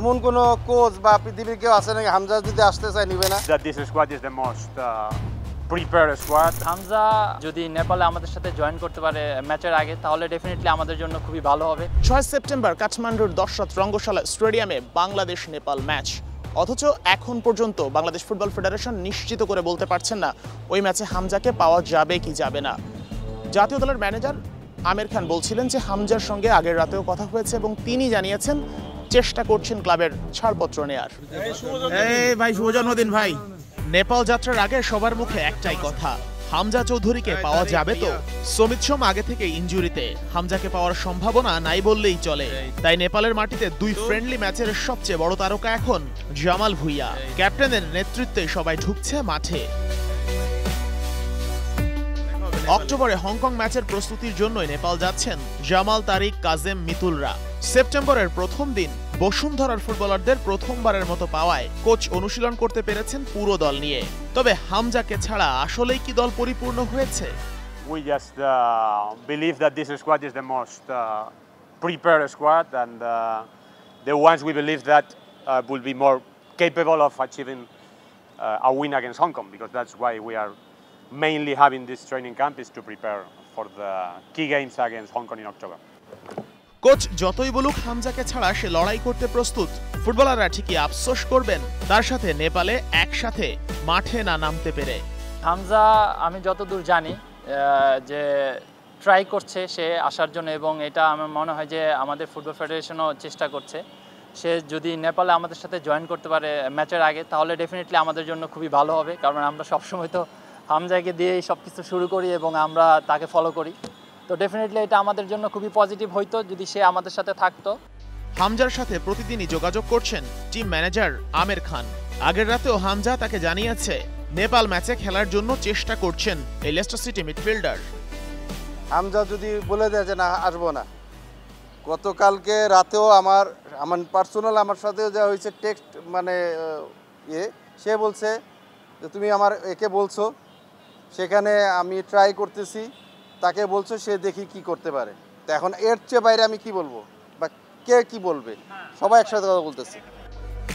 এমন কোন কোচ বা পৃথিবীর কেউ আছে নাকি হামজা যদি আসতে চায় নিবে না? That this squad is the most prepared squad. Hamza যদি নেপালে আমাদের সাথে জয়েন করতে পারে ম্যাচের আগে তাহলে ডেফিনেটলি আমাদের জন্য খুবই ভালো হবে। 6 সেপ্টেম্বর কাঠমান্ডুর দশরথ রঙ্গশালা স্টেডিয়ামে বাংলাদেশ নেপাল ম্যাচ, অথচ এখন পর্যন্ত বাংলাদেশ ফুটবল ফেডারেশন নিশ্চিত করে বলতে পারছেন না ওই ম্যাচে হামজাকে পাওয়া যাবে কি যাবে না। জাতীয় দলের ম্যানেজার আমির খান বলছিলেন যে হামজার সঙ্গে আগের রাতেও কথা হয়েছে এবং তিনি জানিয়েছেন চেষ্টা করছেন ক্লাবের ছাড়পত্র নেয়ার। ভাই শুভ জন্মদিন ভাই। নেপাল যাত্রার আগে সবার মুখে একটাই কথা, হামজা চৌধুরীকে পাওয়া যাবে তো? সমিত সোম আগে থেকে ইনজুরিতে, হামজাকে পাওয়ার সম্ভাবনা নাই বললেই চলে। তাই নেপালের মাটিতে দুই ফ্রেন্ডলি ম্যাচের সবচেয়ে বড় তারকা এখন জামাল ভুঁইয়া। ক্যাপ্টেনের নেতৃত্বে সবাই ঢুকছে মাঠে। অক্টোবরে হংকং ম্যাচের প্রস্তুতির জন্যই নেপাল যাচ্ছেন জামাল, তারিক, কাজেম, মিতুলরা। সেপ্টেম্বরের প্রথম দিন বসুন্ধরার ফুটবলারদের প্রথমবারের মতো পাওয়ায় কোচ অনুশীলন করতে পেরেছেন পুরো দল নিয়ে। তবে হামজাকে ছাড়া আসলেই কি দল পরিপূর্ণ হয়েছে? We just believe that this squad is the most prepared squad, and the ones we believe that will be more capable of achieving a win against Hong Kong, because that's why we are mainly having this training camp, is to prepare for the key games against Hong Kong in October. Coach যতই বলুক হামজাকে ছাড়া সে লড়াই করতে প্রস্তুত, ফুটবলাররা ঠিকই আফসোস করবেন তার সাথে নেপালে একসাথে মাঠে না নামতে পেরে। হামজা আমি যতদূর জানি যে ট্রাই করছে সে আসার জন্য, এবং এটা আমার মনে হয় যে আমাদের ফুটবল ফেডারেশনও চেষ্টা করছে। সে যদি নেপালে আমাদের সাথে জয়েন করতে পারে ম্যাচের আগে তাহলে ডেফিনেটলি আমাদের জন্য খুবই ভালো হবে, কারণ আমরা সবসময় তো হামজাকে দিয়েই সব কিছু শুরু করি এবং আমরা তাকে ফলো করি। তো ডেফিনেটলি এটা আমাদের জন্য খুবই পজিটিভ হইতো যদি সে আমাদের সাথে থাকতো। হামজার সাথে প্রতিদিনই যোগাযোগ করছেন টিম ম্যানেজার আমির খান। আগের রাতেও হামজা তাকে জানিয়েছে নেপাল ম্যাচে খেলার জন্য চেষ্টা করছেন এই লেস্টার সিটি মিডফিল্ডার। হামজা যদি বলে দেয় যে না আসবো না, গতকালকে রাতেও আমার পার্সোনাল আমার সাথেও যা হয়েছে টেক্সট মানে সে বলছে যে তুমি আমার একে বলছো, সেখানে আমি ট্রাই করতেছি, তাকে বলছো, সে দেখি কি করতে পারে। তো এখন এর চেয়ে বাইরে আমি কি বলবো বা কে কি বলবে, সবাই একসাথে কথা বলতেছে।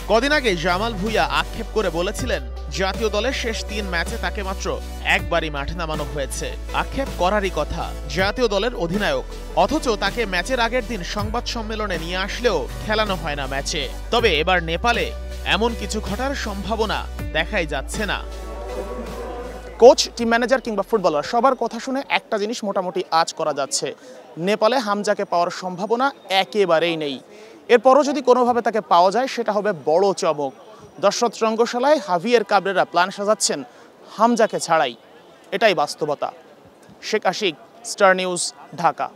কদিন আগে জামাল ভুঁইয়া আক্ষেপ করে বলেছিলেন জাতীয় দলের শেষ 3 ম্যাচে তাকে মাত্র একবারই মাঠে নামানো হয়েছে। আক্ষেপ করারই কথা, জাতীয় দলের অধিনায়ক, অথচ তাকে ম্যাচের আগের দিন সংবাদ সম্মেলনে নিয়ে আসলেও খেলানো হয় না ম্যাচে। তবে এবার নেপালে এমন কিছু ঘটার সম্ভাবনা দেখাই যাচ্ছে না। কোচ, টিম ম্যানেজার কিংবা ফুটবলার সবার কথা শুনে একটা জিনিস মোটামুটি আজ করা যাচ্ছে, নেপালে হামজাকে পাওয়ার সম্ভাবনা একেবারেই নেই। এরপরও যদি কোনোভাবে তাকে পাওয়া যায় সেটা হবে বড় চমক। দশরথ রঙ্গশালায় হাভিয়ের কাবরেরা প্ল্যান সাজাচ্ছেন হামজাকে ছাড়াই, এটাই বাস্তবতা। Sheikh Ashiq, star news, Dhaka.